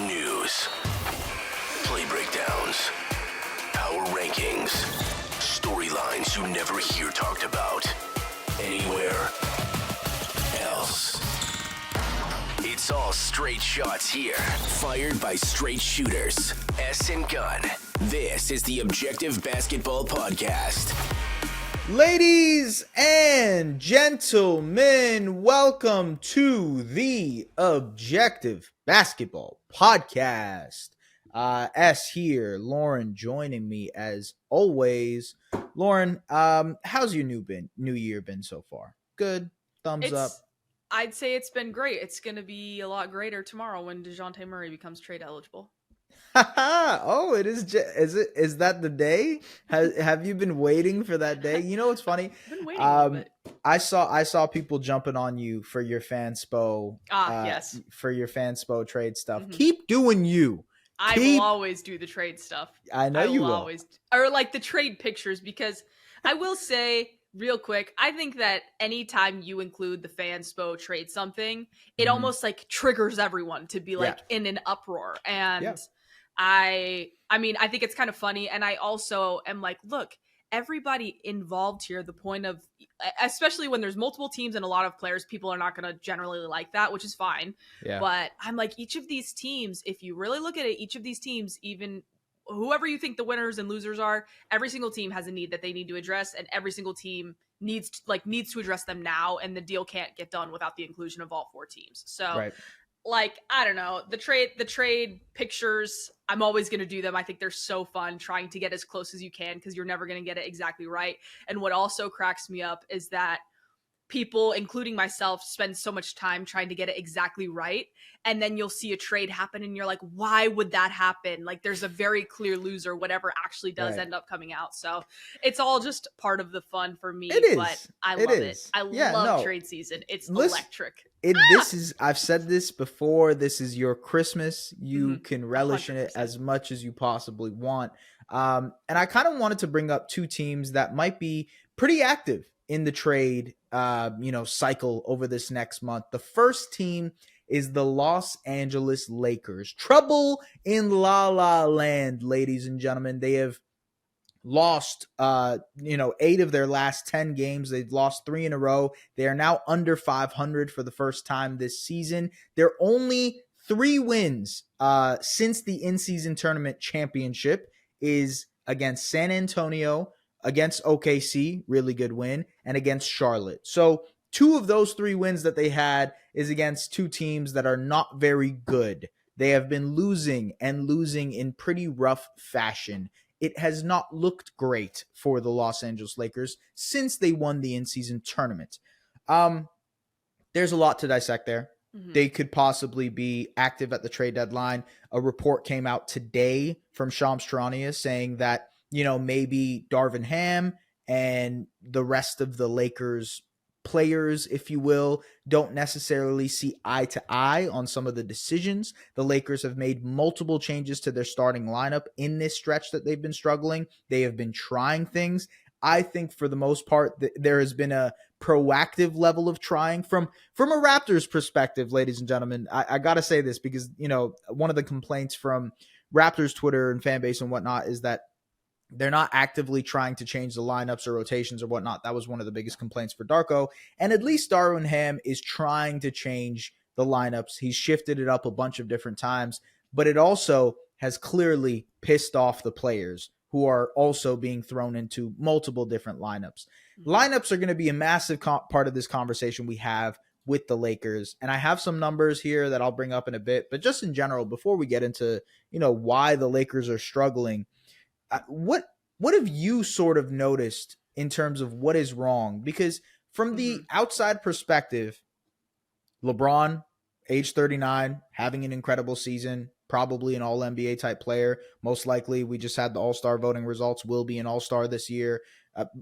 News, play breakdowns, power rankings, storylines you never hear talked about anywhere else. It's all straight shots here, fired by straight shooters. S and Gun. This is the Objective Basketball Podcast. Ladies and gentlemen, welcome to the Objective Basketball Podcast. S here, Lauren joining me as always. Lauren, how's your new year been so far? Good? Thumbs up? I'd say it's been great. It's going to be a lot greater tomorrow when DeJounte Murray becomes trade eligible. Oh, it is. Is that the day? Have you been waiting for that day? You know what's funny? I've been waiting a little bit. I saw people jumping on you for your fanspo. Yes. For your fanspo trade stuff. Mm-hmm. Keep doing you. I will always do the trade stuff. I know you will. Or like the trade pictures, because I will say real quick, I think that anytime you include the fanspo trade something, it almost like triggers everyone to be like in an uproar. And I mean, I think it's kind of funny. And I also am like, look, everybody involved here, the point of, especially when there's multiple teams and a lot of players, people are not going to generally like that, which is fine. Yeah. But I'm like, each of these teams, if you really look at it, each of these teams, even whoever you think the winners and losers are, every single team has a need that they need to address, and every single team needs to address them now, and the deal can't get done without the inclusion of all four teams. So like, I don't know, the trade pictures, I'm always going to do them. I think they're so fun, trying to get as close as you can, because you're never going to get it exactly right. And what also cracks me up is that people, including myself, spend so much time trying to get it exactly right. And then you'll see a trade happen and you're like, why would that happen? Like, there's a very clear loser, whatever actually does end up coming out. So it's all just part of the fun for me. But I love it. I love trade season. It's electric. I've said this before, this is your Christmas. You can relish 100%. In it as much as you possibly want. And I kind of wanted to bring up two teams that might be pretty active in the trade cycle over this next month. The first team is the Los Angeles Lakers. Trouble in La La Land, ladies and gentlemen. They have lost 8 of their last 10 games. They've lost 3 in a row. They are now under 500 for the first time this season. They're only 3 wins since the in-season tournament championship is against San Antonio, against OKC, really good win, and against Charlotte. So 2 of those 3 wins that they had is against 2 teams that are not very good. They have been losing in pretty rough fashion. It has not looked great for the Los Angeles Lakers since they won the in-season tournament. There's a lot to dissect there. They could possibly be active at the trade deadline. A report came out today from Shams Charania saying that maybe Darvin Ham and the rest of the Lakers players, if you will, don't necessarily see eye to eye on some of the decisions. The Lakers have made multiple changes to their starting lineup in this stretch that they've been struggling. They have been trying things. I think for the most part, there has been a proactive level of trying from a Raptors perspective, ladies and gentlemen. I got to say this because, one of the complaints from Raptors Twitter and fan base and whatnot is that they're not actively trying to change the lineups or rotations or whatnot. That was one of the biggest complaints for Darko. And at least Darvin Ham is trying to change the lineups. He's shifted it up a bunch of different times, but it also has clearly pissed off the players who are also being thrown into multiple different lineups. Lineups are going to be a massive part of this conversation we have with the Lakers. And I have some numbers here that I'll bring up in a bit, but just in general, before we get into, why the Lakers are struggling, what have you sort of noticed in terms of what is wrong? Because from the outside perspective, LeBron, age 39, having an incredible season, probably an all-NBA type player. Most likely, we just had the all-star voting results, will be an all-star this year,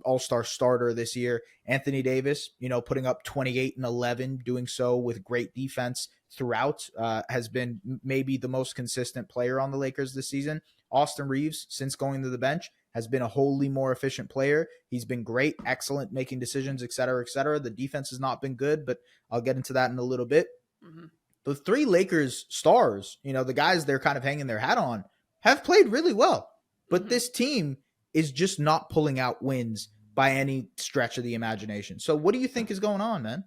all-star starter this year. Anthony Davis, putting up 28 and 11, doing so with great defense throughout, has been maybe the most consistent player on the Lakers this season. Austin Reeves, since going to the bench, has been a wholly more efficient player. He's been great, excellent, making decisions, et cetera, et cetera. The defense has not been good, but I'll get into that in a little bit. the 3 Lakers stars, the guys they're kind of hanging their hat on, have played really well. But this team is just not pulling out wins by any stretch of the imagination. So what do you think is going on, man?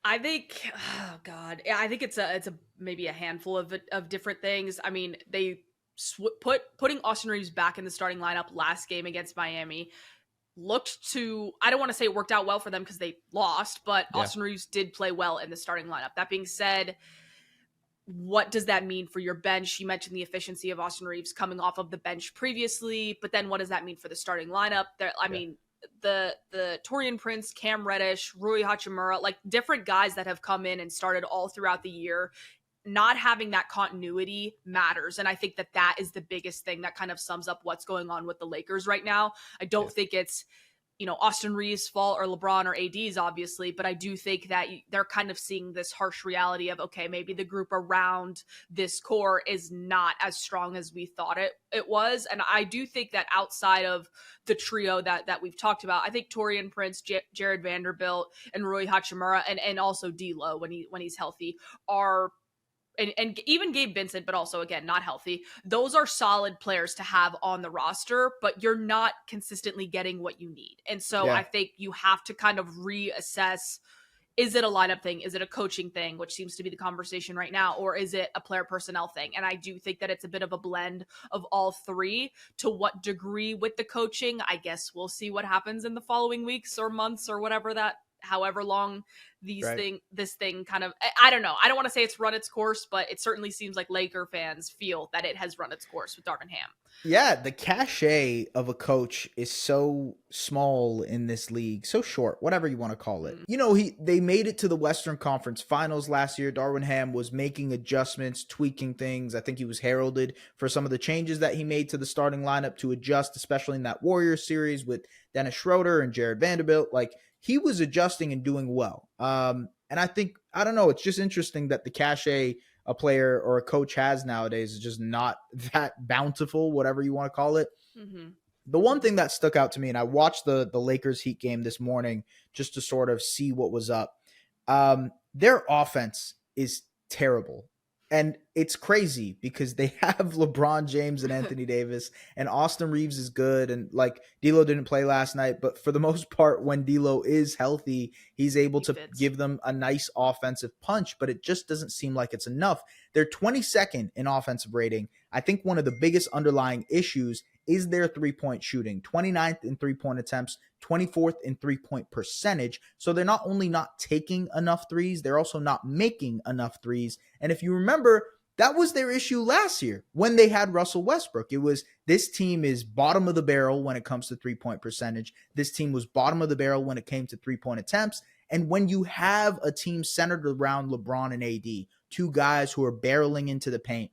I think, oh God, I think it's a maybe a handful of different things. I mean, they putting Austin Reeves back in the starting lineup last game against Miami looked to, I don't want to say it worked out well for them because they lost, but Austin Reeves did play well in the starting lineup. That being said, what does that mean for your bench? You mentioned the efficiency of Austin Reeves coming off of the bench previously, but then what does that mean for the starting lineup? I mean, the Taurean Prince, Cam Reddish, Rui Hachimura, like different guys that have come in and started all throughout the year. Not having that continuity matters. And I think that is the biggest thing that kind of sums up what's going on with the Lakers right now. I don't think it's, Austin Reeves' fault or LeBron or AD's obviously, but I do think that they're kind of seeing this harsh reality of, okay, maybe the group around this core is not as strong as we thought it was. And I do think that outside of the trio that we've talked about, I think Taurean Prince, Jared Vanderbilt, and Rui Hachimura, and also D'Lo when he's healthy are, and even Gabe Vincent, but also, again, not healthy. Those are solid players to have on the roster, but you're not consistently getting what you need. And so I think you have to kind of reassess, is it a lineup thing? Is it a coaching thing, which seems to be the conversation right now? Or is it a player personnel thing? And I do think that it's a bit of a blend of all three. To what degree with the coaching, I guess we'll see what happens in the following weeks or months or whatever however long this thing kind of, I don't know. I don't want to say it's run its course, but it certainly seems like Laker fans feel that it has run its course with Darvin Ham. Yeah, the cachet of a coach is so small in this league, so short, whatever you want to call it. They made it to the Western Conference Finals last year. Darvin Ham was making adjustments, tweaking things. I think he was heralded for some of the changes that he made to the starting lineup to adjust, especially in that Warriors series with Dennis Schroeder and Jared Vanderbilt. Like, he was adjusting and doing well. And I think, I don't know, it's just interesting that the cachet a player or a coach has nowadays is just not that bountiful, whatever you want to call it. Mm-hmm. The one thing that stuck out to me, and I watched the Lakers Heat game this morning just to sort of see what was up. Their offense is terrible. And it's crazy because they have LeBron James and Anthony Davis, and Austin Reeves is good. And like, D'Lo didn't play last night, but for the most part, when D'Lo is healthy, he's able to give them a nice offensive punch, but it just doesn't seem like it's enough. They're 22nd in offensive rating. I think one of the biggest underlying issues is their 3-point shooting, 29th in 3-point attempts, 24th in 3-point percentage. So they're not only not taking enough threes, they're also not making enough threes. And if you remember, that was their issue last year when they had Russell Westbrook. It was, this team is bottom of the barrel when it comes to 3-point percentage. This team was bottom of the barrel when it came to 3-point attempts. And when you have a team centered around LeBron and AD, two guys who are barreling into the paint,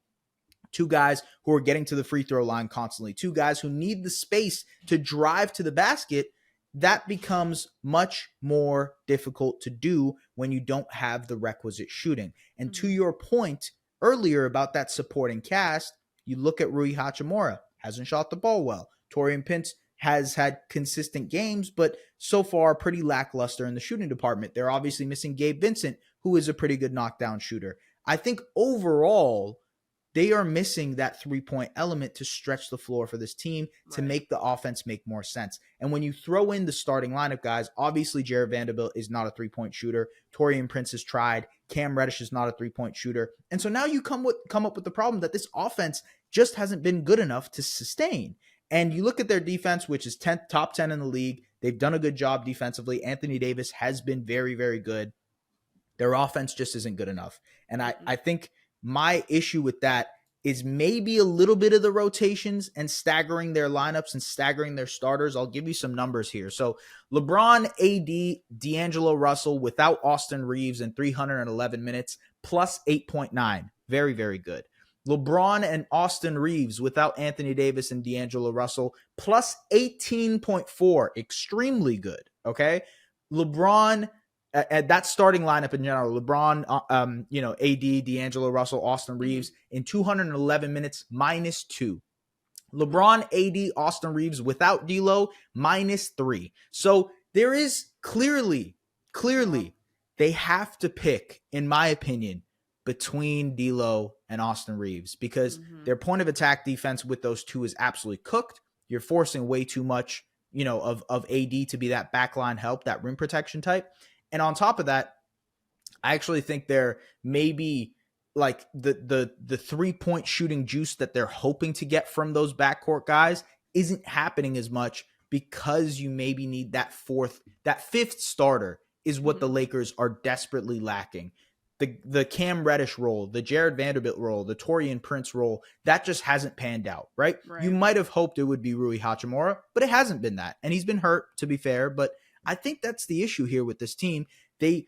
two guys who are getting to the free throw line constantly, two guys who need the space to drive to the basket, that becomes much more difficult to do when you don't have the requisite shooting. And to your point earlier about that supporting cast, you look at Rui Hachimura, hasn't shot the ball well. Taurean Prince has had consistent games, but so far pretty lackluster in the shooting department. They're obviously missing Gabe Vincent, who is a pretty good knockdown shooter. I think overall, they are missing that 3-point element to stretch the floor for this team, to make the offense make more sense. And when you throw in the starting lineup guys, obviously Jared Vanderbilt is not a 3-point shooter. Taurean Prince has tried. Cam Reddish is not a 3-point shooter. And so now you come up with the problem that this offense just hasn't been good enough to sustain. And you look at their defense, which is top 10 in the league. They've done a good job defensively. Anthony Davis has been very, very good. Their offense just isn't good enough. And I think my issue with that is maybe a little bit of the rotations and staggering their lineups and staggering their starters. I'll give you some numbers here. So LeBron, AD, D'Angelo Russell without Austin Reeves in 311 minutes, plus 8.9. Very, very good. LeBron and Austin Reeves without Anthony Davis and D'Angelo Russell, plus 18.4. Extremely good, okay? LeBron, at that starting lineup in general, LeBron, AD, D'Angelo Russell, Austin Reeves in 211 minutes, -2. LeBron, AD, Austin Reeves without D'Lo, -3. So there is clearly, they have to pick, in my opinion, between D'Lo and Austin Reeves, because their point of attack defense with those two is absolutely cooked. You're forcing way too much, of AD to be that backline help, that rim protection type. And on top of that, I actually think they're maybe like the 3-point shooting juice that they're hoping to get from those backcourt guys isn't happening as much, because you maybe need that fifth starter is what the Lakers are desperately lacking. The Cam Reddish role, the Jared Vanderbilt role, the Taurean Prince role, that just hasn't panned out, right? You might have hoped it would be Rui Hachimura, but it hasn't been that. And he's been hurt, to be fair, but I think that's the issue here with this team. The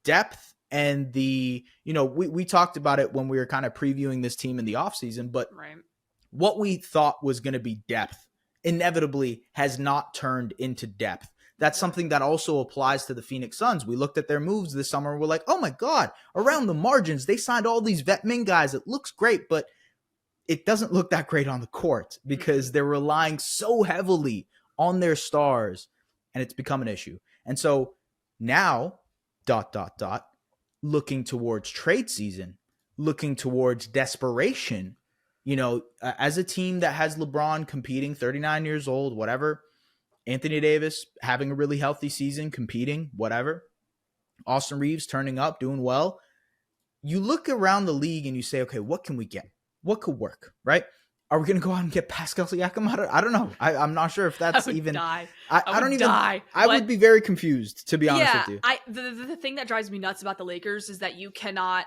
depth and we talked about it when we were kind of previewing this team in the offseason, but what we thought was going to be depth inevitably has not turned into depth. That's something that also applies to the Phoenix Suns. We looked at their moves this summer and we're like, oh my God, around the margins, they signed all these vet min guys. It looks great, but it doesn't look that great on the court because they're relying so heavily on their stars, and it's become an issue. And so now, looking towards trade season, looking towards desperation, as a team that has LeBron competing, 39 years old, whatever, Anthony Davis having a really healthy season, competing, whatever, Austin Reeves turning up, doing well. You look around the league and you say, okay, what can we get? What could work, right? Are we going to go out and get Pascal Siakam? I don't know. I'm not sure if that's even. Die. I don't even. I would be very confused, to be honest with you. The thing that drives me nuts about the Lakers is that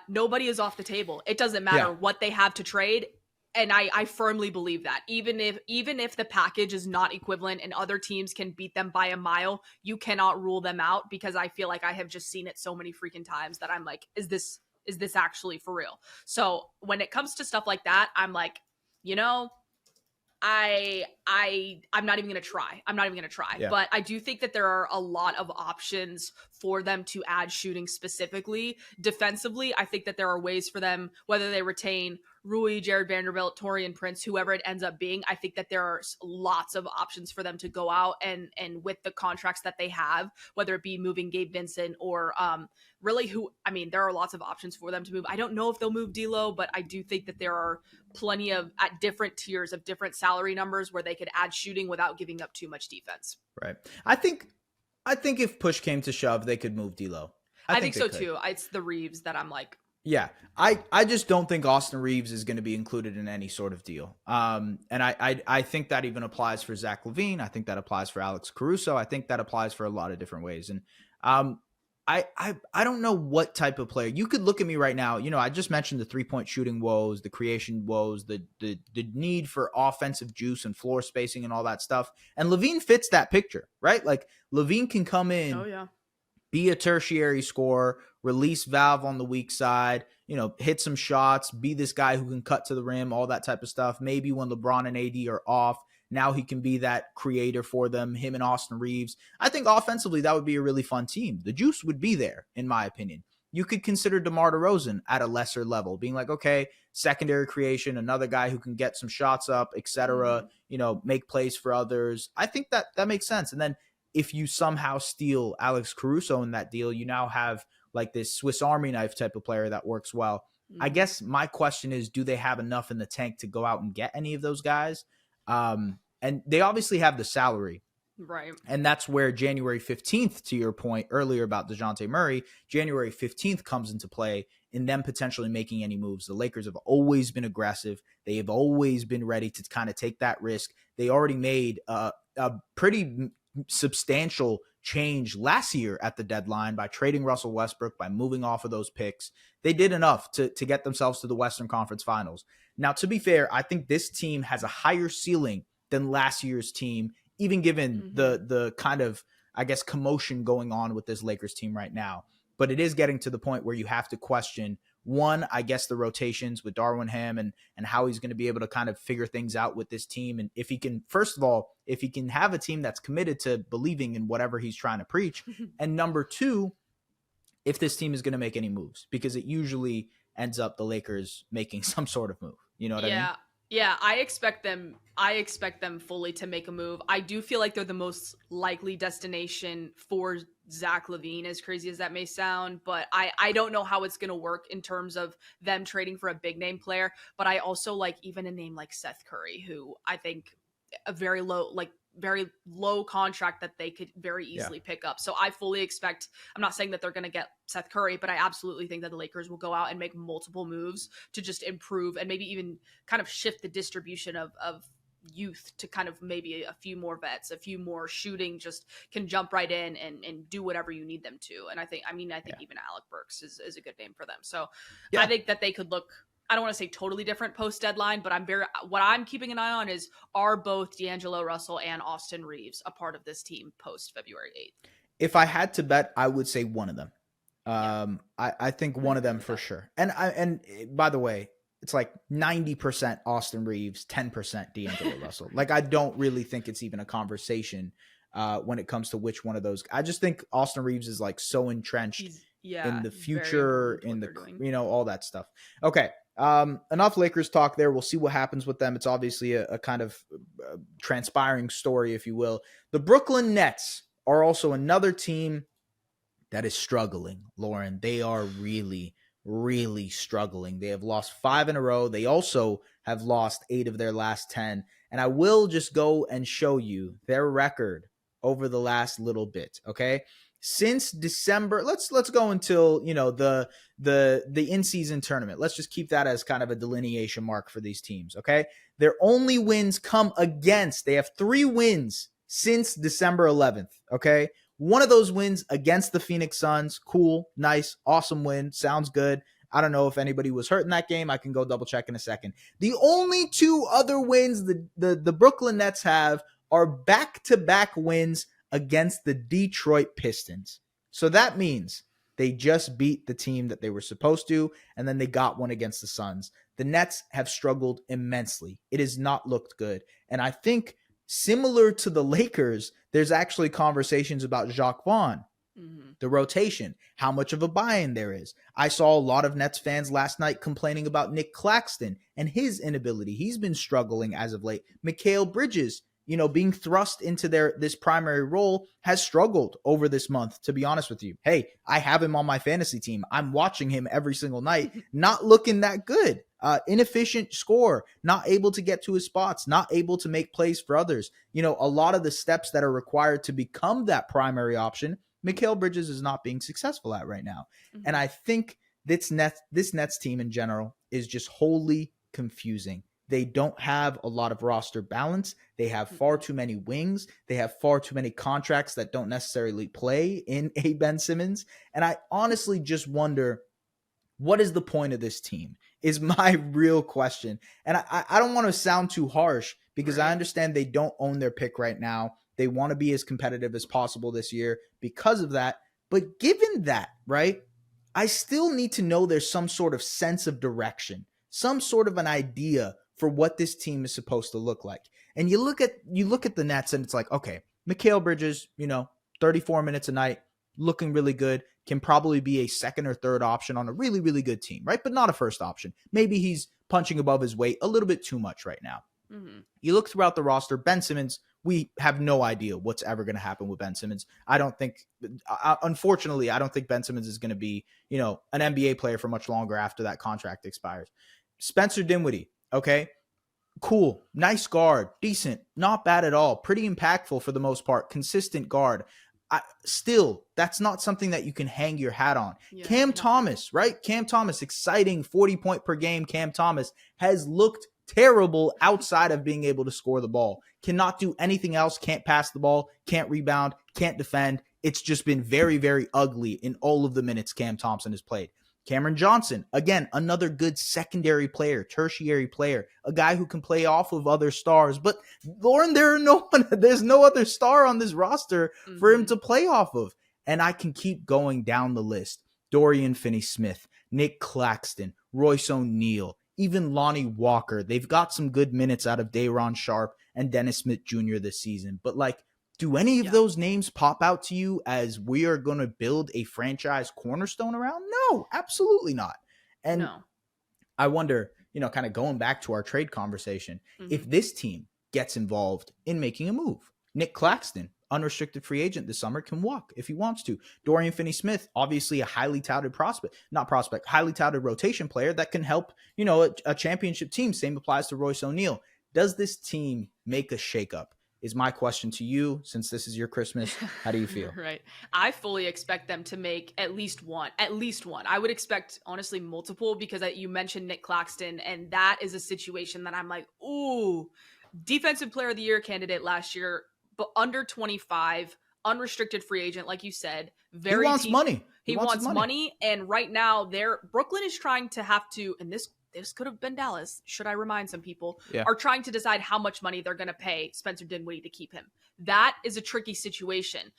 nobody is off the table. It doesn't matter what they have to trade. And I firmly believe that even if the package is not equivalent and other teams can beat them by a mile, you cannot rule them out, because I feel like I have just seen it so many freaking times that I'm like, is this actually for real? So when it comes to stuff like that, I'm like, I'm not even going to try. Yeah. But I do think that there are a lot of options for them to add shooting specifically. Defensively, I think that there are ways for them, whether they retain Rui, Jared Vanderbilt, Taurean Prince, whoever it ends up being. I think that there are lots of options for them to go out and with the contracts that they have, whether it be moving Gabe Vincent or there are lots of options for them to move. I don't know if they'll move D'Lo, but I do think that there are plenty of, at different tiers of different salary numbers, where they could add shooting without giving up too much defense. Right. I think if push came to shove, they could move D'Lo. I think so too. It's the Reeves that I'm like. Yeah, I just don't think Austin Reeves is going to be included in any sort of deal. And I think that even applies for Zach LaVine. I think that applies for Alex Caruso. I think that applies for a lot of different ways. And I don't know what type of player. You could look at me right now. I just mentioned the 3-point shooting woes, the creation woes, the need for offensive juice and floor spacing and all that stuff. And LaVine fits that picture, right? Like LaVine can come in, be a tertiary scorer, release valve on the weak side, hit some shots, be this guy who can cut to the rim, all that type of stuff. Maybe when LeBron and AD are off, now he can be that creator for them, him and Austin Reeves. I think offensively, that would be a really fun team. The juice would be there, in my opinion. You could consider DeMar DeRozan at a lesser level, being like, okay, secondary creation, another guy who can get some shots up, etc., make plays for others. I think that makes sense. And then if you somehow steal Alex Caruso in that deal, you now have like this Swiss Army knife type of player that works well. I guess my question is, do they have enough in the tank to go out and get any of those guys? And they obviously have the salary. Right. And that's where January 15th, to your point earlier about DeJounte Murray, January 15th comes into play in them potentially making any moves. The Lakers have always been aggressive. They have always been ready to kind of take that risk. They already made a pretty substantial change last year at the deadline by trading Russell Westbrook, by moving off of those picks. They did enough to get themselves to the Western Conference Finals. Now, to be fair, I think this team has a higher ceiling than last year's team, even given the kind of, I guess, commotion going on with this Lakers team right now. But it is getting to the point where you have to question, one, I guess, the rotations with Darwin Ham and how he's going to be able to kind of figure things out with this team. And if he can, first of all, if he can have a team that's committed to believing in whatever he's trying to preach. And number two, if this team is going to make any moves, because it usually ends up the Lakers making some sort of move. You know what I mean? Yeah, I expect them fully to make a move. I do feel like they're the most likely destination for Zach LaVine, as crazy as that may sound, but I don't know how it's going to work in terms of them trading for a big name player. But I also like even a name like Seth Curry, who I think a very low contract that they could very easily pick up. So I fully expect, I'm not saying that they're going to get Seth Curry, but I absolutely think that the Lakers will go out and make multiple moves to just improve and maybe even kind of shift the distribution of youth to kind of maybe a few more vets, a few more shooting, just can jump right in and do whatever you need them to. And I think even Alec Burks is a good name for them. So I think that they could look, I don't want to say totally different post deadline, but what I'm keeping an eye on is, are both D'Angelo Russell and Austin Reeves a part of this team post February 8th? If I had to bet, I would say one of them. I think one of them for sure. And by the way, it's like 90% Austin Reeves, 10% D'Angelo Russell. Like, I don't really think it's even a conversation when it comes to which one of those. I just think Austin Reeves is like so entrenched in the future, in the, all that stuff. Okay. Enough Lakers talk there. We'll see what happens with them. It's obviously a kind of transpiring story, if you will. The Brooklyn Nets are also another team that is struggling, Lauren. They are really struggling. They have lost 5 in a row. They also have lost 8 of their last 10. And I will just go and show you their record over the last little bit. Okay. Since December, let's go until, the in-season tournament. Let's just keep that as kind of a delineation mark for these teams. Okay. Their only wins come against, they have 3 wins since December 11th. Okay. One of those wins against the Phoenix Suns. Cool, nice, awesome win. Sounds good. I don't know if anybody was hurt in that game. I can go double check in a second. The only 2 other wins the Brooklyn Nets have are back-to-back wins against the Detroit Pistons. So that means they just beat the team that they were supposed to, and then they got one against the Suns. The Nets have struggled immensely. It has not looked good. And I think similar to the Lakers, there's actually conversations about Jacques Vaughn, the rotation, how much of a buy-in there is. I saw a lot of Nets fans last night complaining about Nick Claxton and his inability. He's been struggling as of late. Mikal Bridges, being thrust into this primary role, has struggled over this month, to be honest with you. Hey, I have him on my fantasy team. I'm watching him every single night, not looking that good. Inefficient score, not able to get to his spots, not able to make plays for others. A lot of the steps that are required to become that primary option, Mikal Bridges is not being successful at right now. And I think this Nets team in general is just wholly confusing. They don't have a lot of roster balance. They have far too many wings. They have far too many contracts that don't necessarily play in a Ben Simmons. And I honestly just wonder, what is the point of this team is my real question. And I don't want to sound too harsh, because I understand they don't own their pick right now. They want to be as competitive as possible this year because of that. But given that, right, I still need to know there's some sort of sense of direction, some sort of an idea for what this team is supposed to look like. And you look at the Nets and it's like, okay, Mikal Bridges, 34 minutes a night, looking really good, can probably be a second or third option on a really, really good team, right? But not a first option. Maybe he's punching above his weight a little bit too much right now. You look throughout the roster, Ben Simmons, we have no idea what's ever going to happen with Ben Simmons. Unfortunately, I don't think Ben Simmons is going to be, an NBA player for much longer after that contract expires. Spencer Dinwiddie, okay, cool, nice guard, decent, not bad at all, pretty impactful for the most part, consistent guard. Still, that's not something that you can hang your hat on. Cam Thomas, right? Cam Thomas, exciting 40 point per game. Cam Thomas has looked terrible outside of being able to score the ball. Cannot do anything else. Can't pass the ball. Can't rebound. Can't defend. It's just been very, very ugly in all of the minutes Cam Thompson has played. Cameron Johnson, again, another good secondary player, tertiary player, a guy who can play off of other stars. But Lauren, there's no other star on this roster for him to play off of. And I can keep going down the list. Dorian Finney-Smith, Nick Claxton, Royce O'Neal, even Lonnie Walker. They've got some good minutes out of Day'Ron Sharpe and Dennis Smith Jr. this season. But do any of those names pop out to you as we are going to build a franchise cornerstone around? No, absolutely not. And I wonder, kind of going back to our trade conversation, if this team gets involved in making a move. Nick Claxton, unrestricted free agent this summer, can walk if he wants to. Dorian Finney-Smith, obviously a highly touted highly touted rotation player that can help, a championship team. Same applies to Royce O'Neal. Does this team make a shakeup? Is my question to you, since this is your Christmas. How do you feel? Right. I fully expect them to make at least one. I would expect, honestly, multiple, because you mentioned Nick Claxton, and that is a situation that I'm like, ooh, defensive player of the year candidate last year, but under 25, unrestricted free agent, like you said. He wants money. He wants money. And right now, Brooklyn is trying to have to, and this could have been Dallas, should I remind some people, are trying to decide how much money they're going to pay Spencer Dinwiddie to keep him. That is a tricky situation,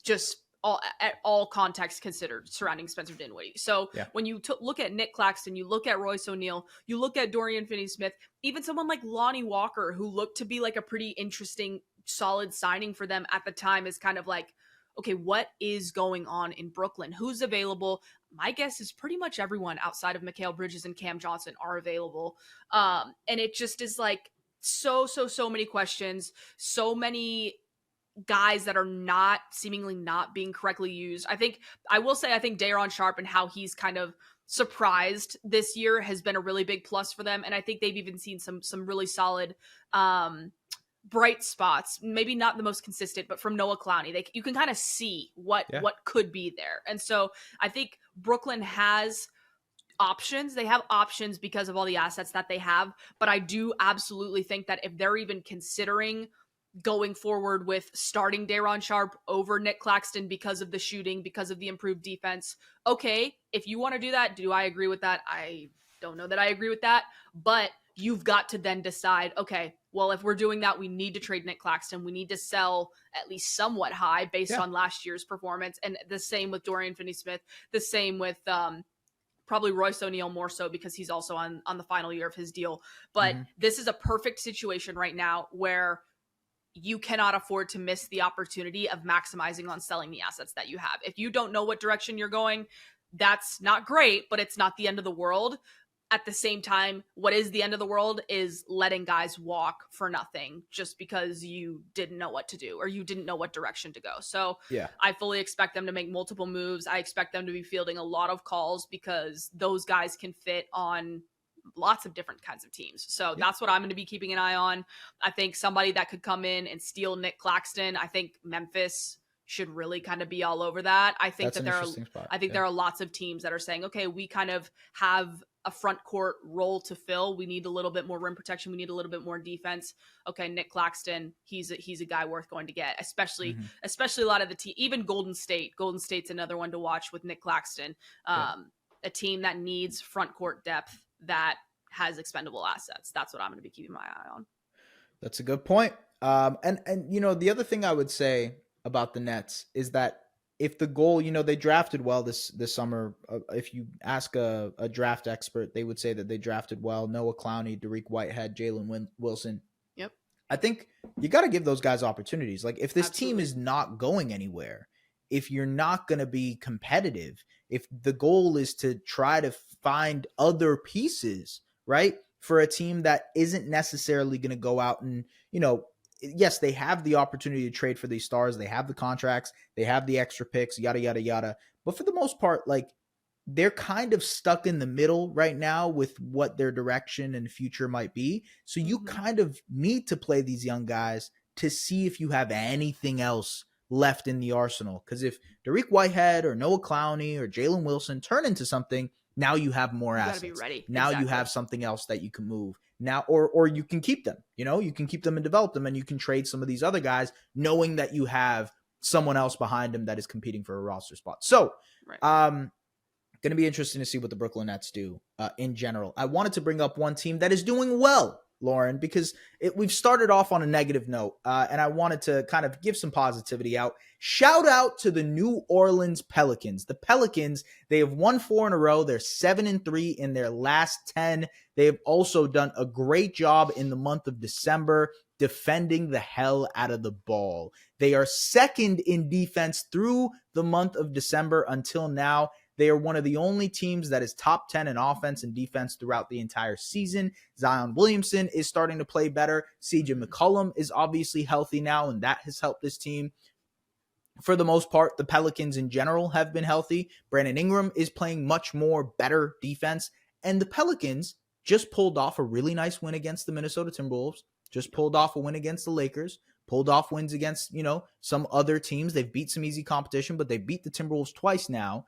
just all context considered surrounding Spencer Dinwiddie. So when you look at Nick Claxton, you look at Royce O'Neal, you look at Dorian Finney-Smith, even someone like Lonnie Walker, who looked to be like a pretty interesting, solid signing for them at the time, is kind of like, okay, what is going on in Brooklyn? Who's available? My guess is pretty much everyone outside of Mikal Bridges and Cam Johnson are available. And it just is like so many questions, so many guys that are seemingly not being correctly used. I will say Daron Sharp and how he's kind of surprised this year has been a really big plus for them. And I think they've even seen some really solid, bright spots, maybe not the most consistent, but from Noah Clowney, you can kind of see what could be there. And so I think Brooklyn has options. They have options because of all the assets that they have. But I do absolutely think that if they're even considering going forward with starting Daron Sharp over Nick Claxton because of the shooting, because of the improved defense, okay, if you want to do that, do I agree with that? I don't know that I agree with that, but you've got to then decide, okay, well, if we're doing that, we need to trade Nick Claxton. We need to sell at least somewhat high based on last year's performance. And the same with Dorian Finney-Smith, the same with probably Royce O'Neal more so because he's also on the final year of his deal. But this is a perfect situation right now where you cannot afford to miss the opportunity of maximizing on selling the assets that you have. If you don't know what direction you're going, that's not great, but it's not the end of the world. At the same time, what is the end of the world is letting guys walk for nothing just because you didn't know what to do or you didn't know what direction to go. So I fully expect them to make multiple moves. I expect them to be fielding a lot of calls because those guys can fit on lots of different kinds of teams. So that's what I'm going to be keeping an eye on. I think somebody that could come in and steal Nick Claxton, I think Memphis should really kind of be all over that. I think there are lots of teams that are saying, okay, we kind of have a front court role to fill. We need a little bit more rim protection. We need a little bit more defense. Okay, Nick Claxton, he's a guy worth going to get, especially a lot of the team, even Golden State. Golden State's another one to watch with Nick Claxton. A team that needs front court depth that has expendable assets. That's what I'm going to be keeping my eye on. That's a good point. And the other thing I would say about the Nets is that if the goal, they drafted well this summer. If you ask a draft expert, they would say that they drafted well. Noah Clowney, Dariq Whitehead, Jalen Wilson. Yep. I think you got to give those guys opportunities. Like if this team is not going anywhere, if you're not going to be competitive, if the goal is to try to find other pieces, right, for a team that isn't necessarily going to go out and, yes, they have the opportunity to trade for these stars. They have the contracts. They have the extra picks, yada, yada, yada. But for the most part, like, they're kind of stuck in the middle right now with what their direction and future might be. So you kind of need to play these young guys to see if you have anything else left in the arsenal. Because if Dariq Whitehead or Noah Clowney or Jalen Wilson turn into something, now you have more assets. You gotta be ready. Now you have something else that you can move. Now, or you can keep them, you can keep them and develop them, and you can trade some of these other guys knowing that you have someone else behind them that is competing for a roster spot. So, going to be interesting to see what the Brooklyn Nets do in general. I wanted to bring up one team that is doing well, Lauren, because we've started off on a negative note, and I wanted to kind of give some positivity out. Shout out to the New Orleans Pelicans. The Pelicans, they have won 4 in a row. They're 7-3 in their last 10. They have also done a great job in the month of December defending the hell out of the ball. They are second in defense through the month of December until now. They are one of the only teams that is top 10 in offense and defense throughout the entire season. Zion Williamson is starting to play better. CJ McCollum is obviously healthy now, and that has helped this team. For the most part, the Pelicans in general have been healthy. Brandon Ingram is playing much more better defense. And the Pelicans just pulled off a really nice win against the Minnesota Timberwolves, just pulled off a win against the Lakers, pulled off wins against, some other teams. They've beat some easy competition, but they beat the Timberwolves twice now.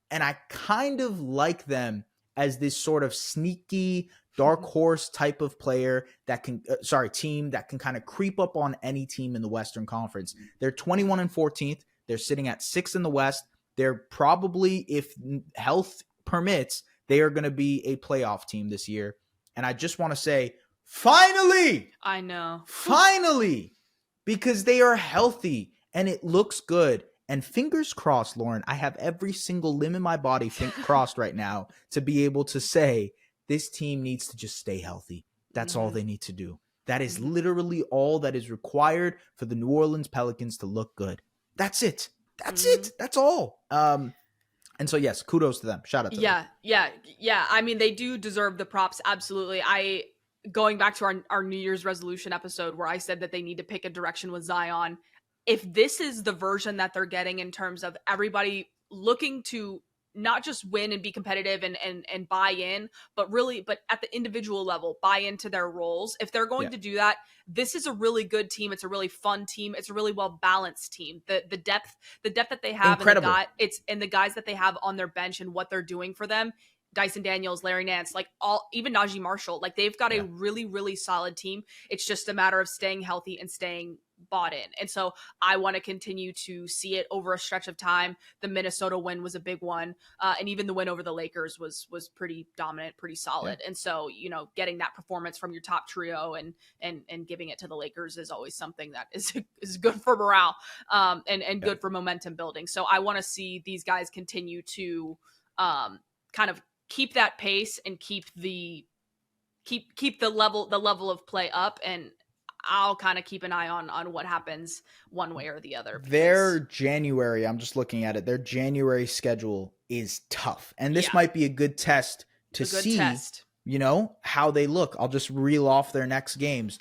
And I kind of like them as this sort of sneaky dark horse type of player that can, team that can kind of creep up on any team in the Western Conference. They're 21 and 14th. They're sitting at 6th in the West. They're probably, if health permits, they are going to be a playoff team this year. And I just want to say, finally! I know. Finally! Because they are healthy and it looks good. And fingers crossed, Lauren, I have every single limb in my body crossed right now to be able to say this team needs to just stay healthy. That's all they need to do. That is literally all that is required for the New Orleans Pelicans to look good. That's it. That's it. That's all. And so, yes, kudos to them. Shout out to them. Yeah. I mean, they do deserve the props. Absolutely. Going back to our New Year's resolution episode where I said that they need to pick a direction with Zion. If this is the version that they're getting in terms of everybody looking to not just win and be competitive and buy in, but at the individual level, buy into their roles. If they're going to do that, this is a really good team. It's a really fun team. It's a really well-balanced team. The depth that they have, incredible. And the guys that they have on their bench and what they're doing for them, Dyson Daniels, Larry Nance, even Najee Marshall, they've got a really, really solid team. It's just a matter of staying healthy and staying bought in. And so I want to continue to see it over a stretch of time. The Minnesota win was a big one. And even the win over the Lakers was pretty dominant, pretty solid. Yeah. And so, getting that performance from your top trio and giving it to the Lakers is always something that is good for morale, and good for momentum building. So I want to see these guys continue to kind of keep that pace and keep the level of play up, and I'll kind of keep an eye on what happens one way or the other. Their January, I'm just looking at it, their January schedule is tough. And this might be a good test to see, how they look. I'll just reel off their next games.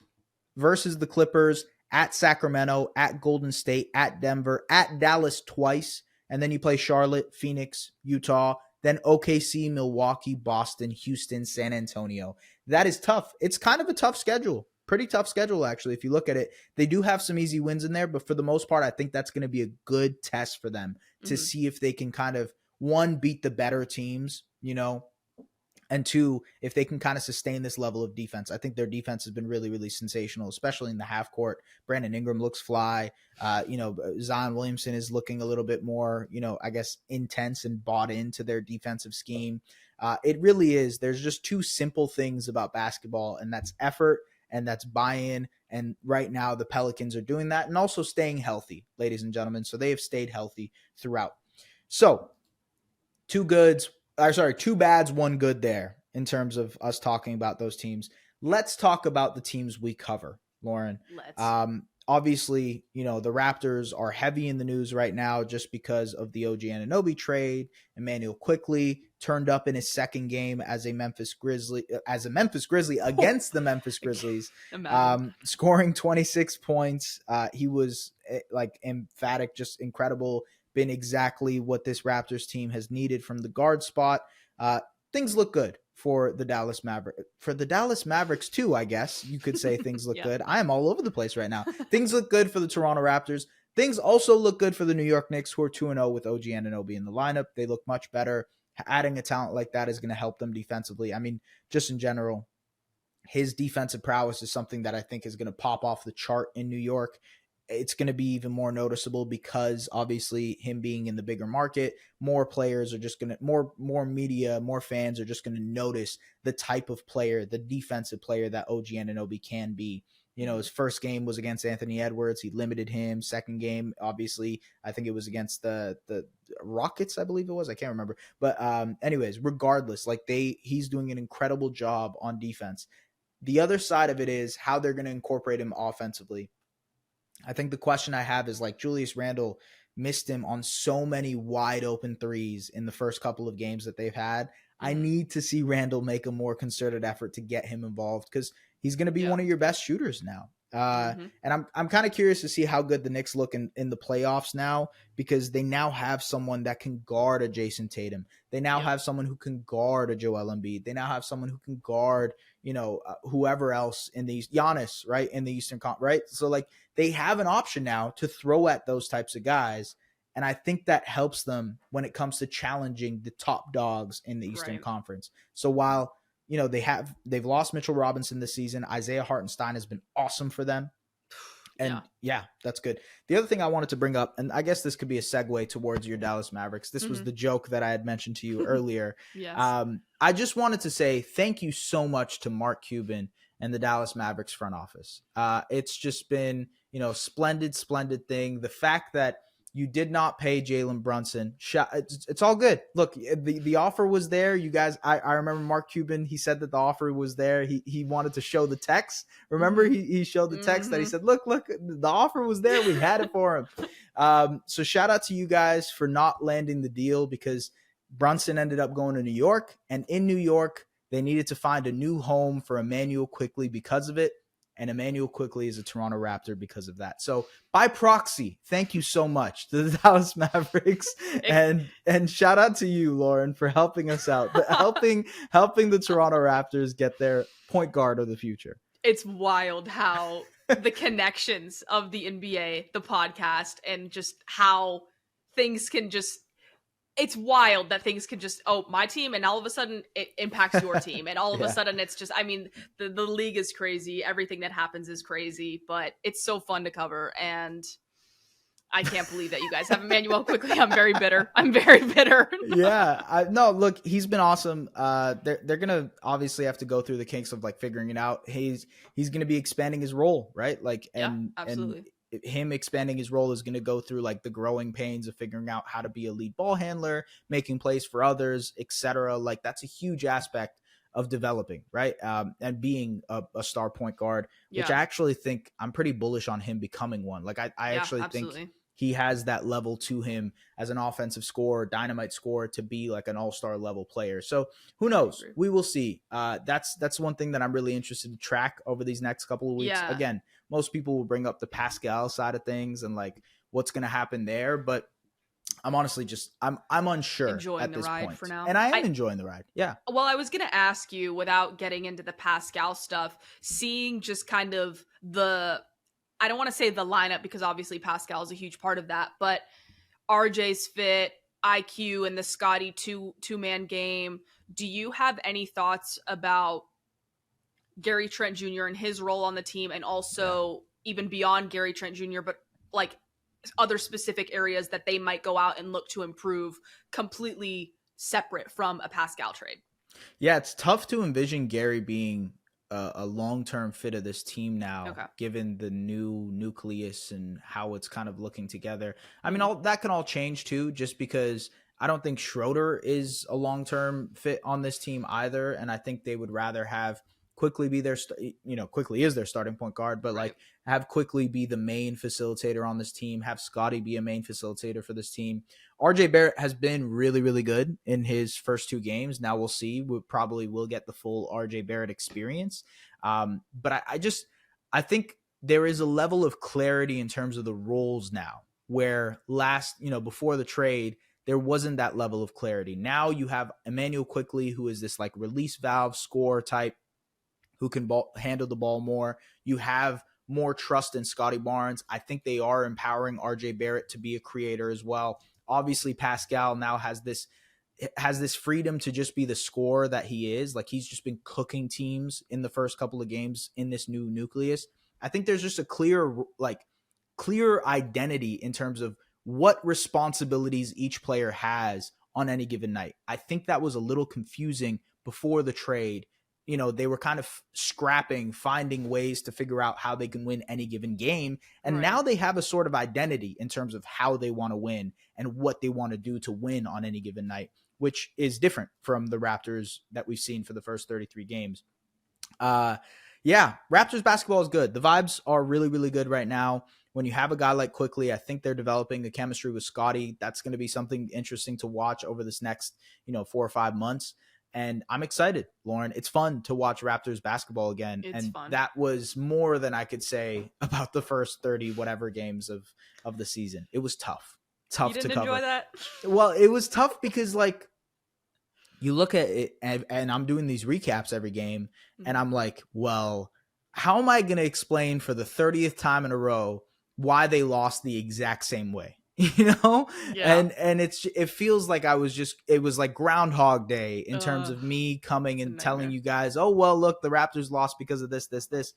Versus the Clippers, at Sacramento, at Golden State, at Denver, at Dallas twice. And then you play Charlotte, Phoenix, Utah, then OKC, Milwaukee, Boston, Houston, San Antonio. That is tough. It's kind of a tough schedule. Pretty tough schedule, actually, if you look at it. They do have some easy wins in there, but for the most part, I think that's going to be a good test for them to see if they can kind of, one, beat the better teams, and two, if they can kind of sustain this level of defense. I think their defense has been really, really sensational, especially in the half court. Brandon Ingram looks fly. Zion Williamson is looking a little bit more, intense and bought into their defensive scheme. It really is. There's just two simple things about basketball, and that's effort and that's buy-in. And right now the Pelicans are doing that and also staying healthy, ladies and gentlemen. So they have stayed healthy throughout. So two bads, one good there in terms of us talking about those teams. Let's talk about the teams we cover, Lauren. Obviously, the Raptors are heavy in the news right now just because of the OG Anunoby trade. Immanuel Quickley turned up in his second game as a Memphis Grizzly against the Memphis Grizzlies, scoring 26 points. He was emphatic, just incredible, been exactly what this Raptors team has needed from the guard spot. Things look good for the Dallas Mavericks. For the Dallas Mavericks too, I guess you could say things look good. I am all over the place right now. Things look good for the Toronto Raptors. Things also look good for the New York Knicks, who are 2-0 with OG Anunoby in the lineup. They look much better. Adding a talent like that is going to help them defensively. I mean, just in general, his defensive prowess is something that I think is going to pop off the chart in New York. It's going to be even more noticeable because obviously him being in the bigger market, more players are just going to, more media, more fans are just going to notice the type of player, the defensive player that OG Anunoby can be. His first game was against Anthony Edwards. He limited him. Second game, obviously, I think it was against the Rockets, I believe it was. I can't remember. But anyways, regardless, he's doing an incredible job on defense. The other side of it is how they're going to incorporate him offensively. I think the question I have is Julius Randle missed him on so many wide open threes in the first couple of games that they've had. I need to see Randall make a more concerted effort to get him involved because he's going to be one of your best shooters now. And I'm kind of curious to see how good the Knicks look in the playoffs now, because they now have someone that can guard a Jason Tatum. They now have someone who can guard a Joel Embiid. They now have someone who can guard, whoever else in the Giannis, right, in the Eastern Conference, right? So like they have an option now to throw at those types of guys. And I think that helps them when it comes to challenging the top dogs in the Eastern Conference. So while they've lost Mitchell Robinson this season, Isaiah Hartenstein has been awesome for them. And yeah, that's good. The other thing I wanted to bring up, and I guess this could be a segue towards your Dallas Mavericks. This was the joke that I had mentioned to you earlier. I just wanted to say thank you so much to Mark Cuban and the Dallas Mavericks front office. It's just been, splendid thing. The fact that you did not pay Jalen Brunson. It's all good. Look, the offer was there. You guys, I remember Mark Cuban, he said that the offer was there. He wanted to show the text. Remember, he showed the text that he said, look, the offer was there. We had it for him. So shout out to you guys for not landing the deal, because Brunson ended up going to New York. And in New York, they needed to find a new home for Immanuel Quickley because of it. And Immanuel Quickley is a Toronto Raptor because of that. So by proxy, thank you so much to the Dallas Mavericks, and shout out to you, Lauren, for helping us out, helping the Toronto Raptors get their point guard of the future. It's wild how the connections of the NBA, the podcast, and just how things can just, it's wild that things can just, my team, and all of a sudden it impacts your team. And all of a sudden it's just, the league is crazy. Everything that happens is crazy, but it's so fun to cover. And I can't believe that you guys have Immanuel Quickley. I'm very bitter. No, look, he's been awesome. They're going to obviously have to go through the kinks of like figuring it out. He's going to be expanding his role, right? Like, absolutely. And him expanding his role is going to go through like the growing pains of figuring out how to be a lead ball handler, making plays for others, etc. Like that's a huge aspect of developing, right? And being a star point guard, which I actually think I'm pretty bullish on him becoming one. Like I actually think he has that level to him as an offensive scorer, dynamite scorer, to be like an all-star level player. So who knows? We will see. That's one thing that I'm really interested to track over these next couple of weeks. Again, most people will bring up the Pascal side of things and like what's going to happen there, but I'm honestly I'm unsure enjoying at this point for now. And I am enjoying the ride. Yeah. Well, I was going to ask you, without getting into the Pascal stuff, seeing just kind of I don't want to say the lineup, because obviously Pascal is a huge part of that, but RJ's fit, IQ, and the Scotty two-man game. Do you have any thoughts about Gary Trent Jr. and his role on the team, and also even beyond Gary Trent Jr., but like other specific areas that they might go out and look to improve completely separate from a Pascal trade? Yeah, it's tough to envision Gary being a long-term fit of this team now, given the new nucleus and how it's kind of looking together. I mean, all that can all change too, just because I don't think Schroeder is a long-term fit on this team either. And I think they would rather have Quickley be their, Quickley is their starting point guard, but like have Quickley be the main facilitator on this team, have Scotty be a main facilitator for this team. RJ Barrett has been really, really good in his first two games. Now we'll see. We probably will get the full RJ Barrett experience. But I think there is a level of clarity in terms of the roles now, where before the trade, there wasn't that level of clarity. Now you have Immanuel Quickley, who is this like release valve scorer type, who can handle the ball more. You have more trust in Scotty Barnes. I think they are empowering RJ Barrett to be a creator as well. Obviously, Pascal now has this freedom to just be the scorer that he is. Like, he's just been cooking teams in the first couple of games in this new nucleus. I think there's just a clear identity in terms of what responsibilities each player has on any given night. I think that was a little confusing before the trade. They were kind of finding ways to figure out how they can win any given game. And now they have a sort of identity in terms of how they want to win and what they want to do to win on any given night, which is different from the Raptors that we've seen for the first 33 games. Raptors basketball is good. The vibes are really, really good right now. when you have a guy like Quickley, I think they're developing the chemistry with Scotty. That's going to be something interesting to watch over this next, 4 or 5 months. And I'm excited, Lauren. It's fun to watch Raptors basketball again. It's and fun. That was more than I could say about the first 30 whatever games of the season. It was tough to cover. You didn't enjoy that? Well, it was tough because like you look at it and I'm doing these recaps every game and I'm like, well, how am I going to explain for the 30th time in a row why they lost the exact same way? Yeah. And it feels like it was like Groundhog Day in terms of me coming and telling you guys, oh, well, look, the Raptors lost because of this.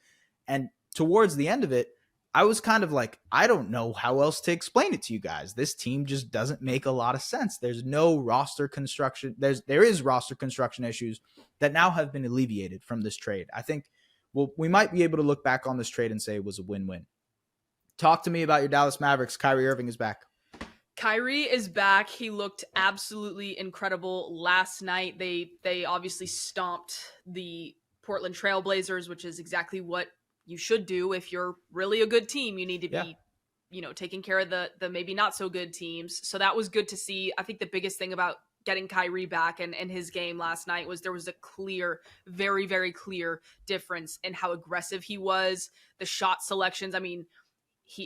And towards the end of it, I was kind of like, I don't know how else to explain it to you guys. This team just doesn't make a lot of sense. There's no roster construction. There is roster construction issues that now have been alleviated from this trade. I think we might be able to look back on this trade and say it was a win-win. Talk to me about your Dallas Mavericks. Kyrie Irving is back. Kyrie is back. He looked absolutely incredible last night. They obviously stomped the Portland Trailblazers, which is exactly what you should do if you're really a good team. You need to be, taking care of the maybe not so good teams. So that was good to see. I think the biggest thing about getting Kyrie back and his game last night was there was a clear, very, very clear difference in how aggressive he was. The shot selections. I mean,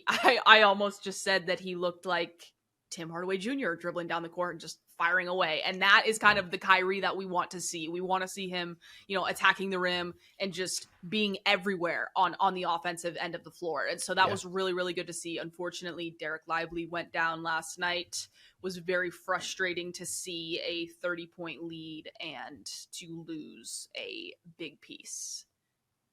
I almost just said that he looked like Tim Hardaway Jr. dribbling down the court and just firing away. And that is kind of the Kyrie that we want to see. We want to see him, attacking the rim and just being everywhere on the offensive end of the floor. And so that was really, really good to see. Unfortunately, Derek Lively went down last night. Was very frustrating to see a 30-point lead and to lose a big piece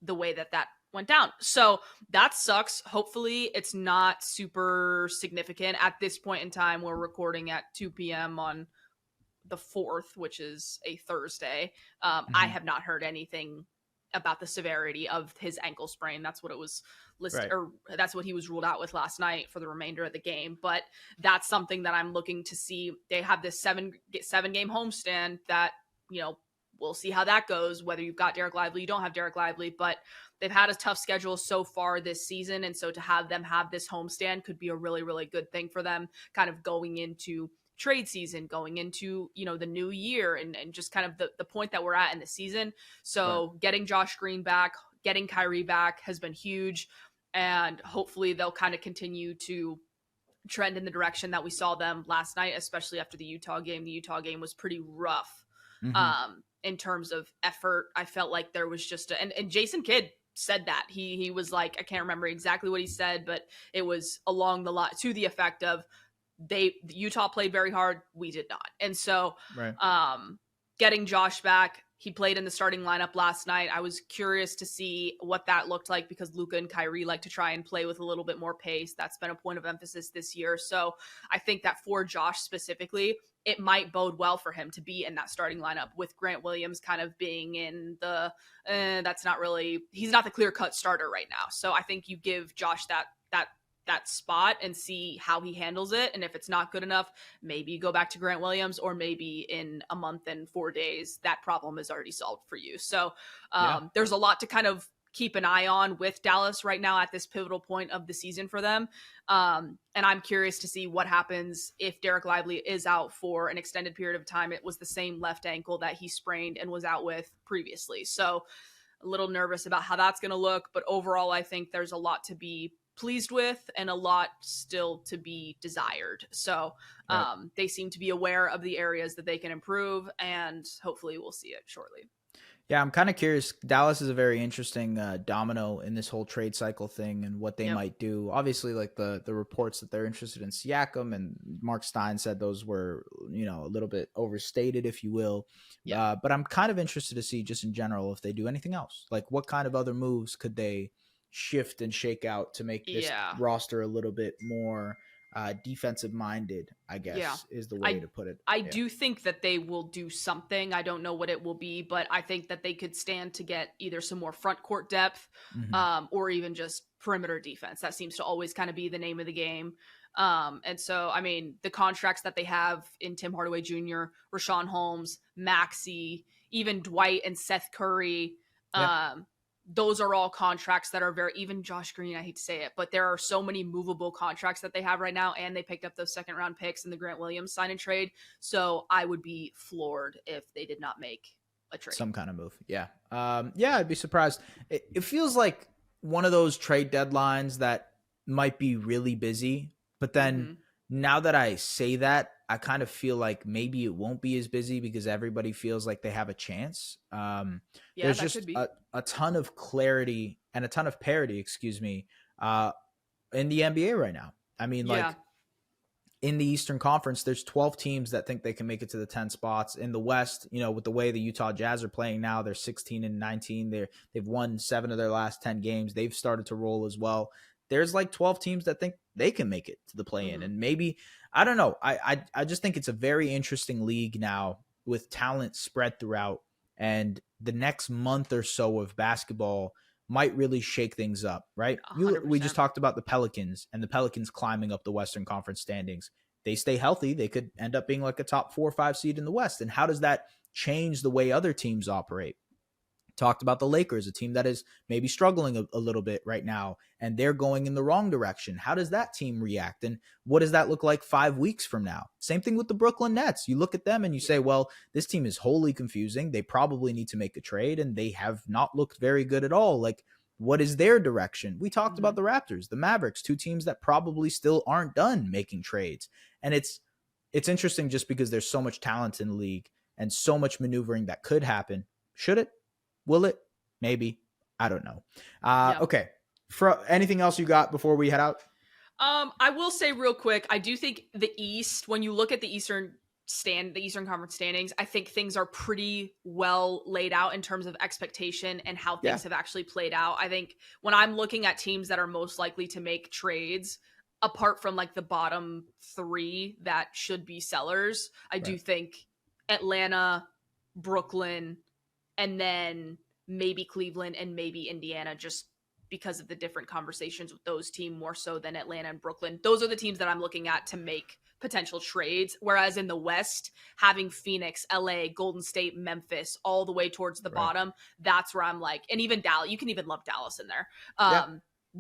the way that went down. So that sucks. Hopefully it's not super significant at this point in time. We're recording at 2 p.m. on the 4th, which is a Thursday. I have not heard anything about the severity of his ankle sprain. That's what it was listed, or that's what he was ruled out with last night for the remainder of the game. But that's something that I'm looking to see. They have this seven game homestand that, we'll see how that goes, whether you've got Derek Lively, you don't have Derek Lively, but they've had a tough schedule so far this season. And so to have them have this homestand could be a really, really good thing for them kind of going into trade season, going into, the new year and just kind of the point that we're at in the season. So getting Josh Green back, getting Kyrie back has been huge. And hopefully they'll kind of continue to trend in the direction that we saw them last night, especially after the Utah game. The Utah game was pretty rough. In terms of effort. I felt like there was just and Jason Kidd said that he was like, I can't remember exactly what he said, but it was along the line to the effect of Utah played very hard, we did not. And so getting Josh back, he played in the starting lineup last night. I was curious to see what that looked like because Luka and Kyrie like to try and play with a little bit more pace. That's been a point of emphasis this year. So I think that for Josh specifically, it might bode well for him to be in that starting lineup with Grant Williams kind of being in the, he's not the clear-cut starter right now. So I think you give Josh that spot and see how he handles it. And if it's not good enough, maybe you go back to Grant Williams, or maybe in a month and 4 days, that problem is already solved for you. So there's a lot to kind of keep an eye on with Dallas right now at this pivotal point of the season for them. And I'm curious to see what happens if Derek Lively is out for an extended period of time. It was the same left ankle that he sprained and was out with previously. So a little nervous about how that's going to look. But overall, I think there's a lot to be pleased with and a lot still to be desired. So they seem to be aware of the areas that they can improve, and hopefully we'll see it shortly. Yeah, I'm kind of curious. Dallas is a very interesting domino in this whole trade cycle thing and what they might do. Obviously, like the reports that they're interested in Siakam, and Mark Stein said those were, a little bit overstated, if you will. Yeah. But I'm kind of interested to see just in general if they do anything else. Like what kind of other moves could they shift and shake out to make this roster a little bit more defensive minded, I guess, is the way to put it. I do think that they will do something. I don't know what it will be, but I think that they could stand to get either some more front court depth or even just perimeter defense. That seems to always kind of be the name of the game. And so, I mean, the contracts that they have in Tim Hardaway Jr., Rashawn Holmes, Maxey, even Dwight and Seth Curry, those are all contracts that are very, even Josh Green, I hate to say it, but there are so many movable contracts that they have right now, and they picked up those second round picks in the Grant Williams sign and trade. So I would be floored if they did not make a trade. Some kind of move. Yeah. I'd be surprised. It feels like one of those trade deadlines that might be really busy, but then now that I say that, I kind of feel like maybe it won't be as busy because everybody feels like they have a chance. There's just a ton of clarity and a ton of parity, in the NBA right now. I mean, in the Eastern Conference, there's 12 teams that think they can make it to the 10 spots. In the West, with the way the Utah Jazz are playing now, they're 16-19. They've won 7 of their last 10 games. They've started to roll as well. There's like 12 teams that think they can make it to the play-in. And maybe, I don't know. I just think it's a very interesting league now with talent spread throughout. And the next month or so of basketball might really shake things up, right? We just talked about the Pelicans and the Pelicans climbing up the Western Conference standings. They stay healthy, they could end up being like a top 4 or 5 seed in the West. And how does that change the way other teams operate? Talked about the Lakers, a team that is maybe struggling a little bit right now, and they're going in the wrong direction. How does that team react? And what does that look like 5 weeks from now? Same thing with the Brooklyn Nets. You look at them and you say, well, this team is wholly confusing. They probably need to make a trade, and they have not looked very good at all. Like, what is their direction? We talked about the Raptors, the Mavericks, 2 teams that probably still aren't done making trades. And it's interesting just because there's so much talent in the league and so much maneuvering that could happen. Should it? Will it? Maybe. I don't know. Okay. For anything else you got before we head out? I will say real quick, I do think the East, when you look at the Eastern Conference standings, I think things are pretty well laid out in terms of expectation and how things have actually played out. I think when I'm looking at teams that are most likely to make trades, apart from like the bottom 3 that should be sellers, I do think Atlanta, Brooklyn, and then maybe Cleveland and maybe Indiana, just because of the different conversations with those teams more so than Atlanta and Brooklyn. Those are the teams that I'm looking at to make potential trades. Whereas in the West, having Phoenix, LA, Golden State, Memphis, all the way towards the bottom, that's where I'm like, and even Dallas, you can even lump Dallas in there.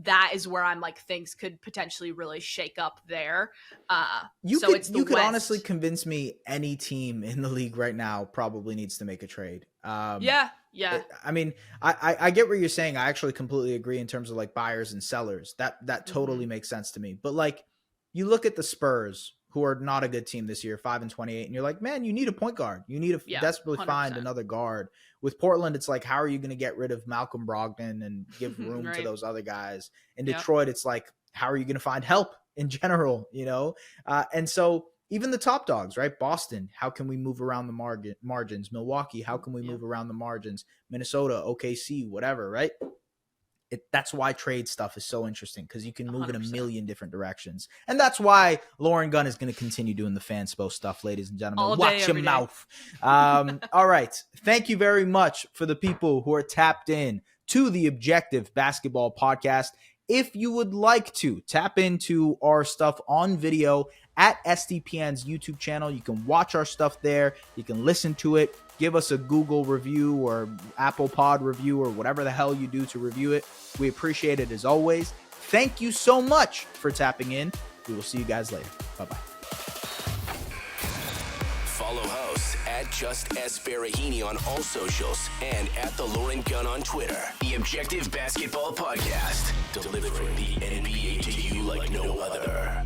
That is where I'm like, things could potentially really shake up there. You could honestly convince me any team in the league right now probably needs to make a trade. I mean, I get what you're saying. I actually completely agree in terms of like buyers and sellers. That totally makes sense to me. But like, you look at the Spurs, who are not a good team this year, 5-28, and you're like, man, you need a point guard. You need to desperately 100%. Find another guard. With Portland, it's like, how are you going to get rid of Malcolm Brogdon and give room to those other guys? In Detroit, it's like, how are you going to find help in general, And so even the top dogs, right? Boston, how can we move around the margins? Milwaukee, how can we move around the margins? Minnesota, OKC, whatever, right? That's why trade stuff is so interesting, because you can move 100%. In a million different directions. And that's why Lauren Gunn is going to continue doing the Fanspo stuff, ladies and gentlemen. All Watch day, your mouth. All right. Thank you very much for the people who are tapped in to the Objective Basketball Podcast. If you would like to tap into our stuff on video at SDPN's YouTube channel, you can watch our stuff there. You can listen to it. Give us a Google review or Apple Pod review or whatever the hell you do to review it. We appreciate it as always. Thank you so much for tapping in. We will see you guys later. Bye-bye. Follow hosts at Just S. Barahini on all socials and at The Lauren Gunn on Twitter. The Objective Basketball Podcast, delivering the NBA to you like no other.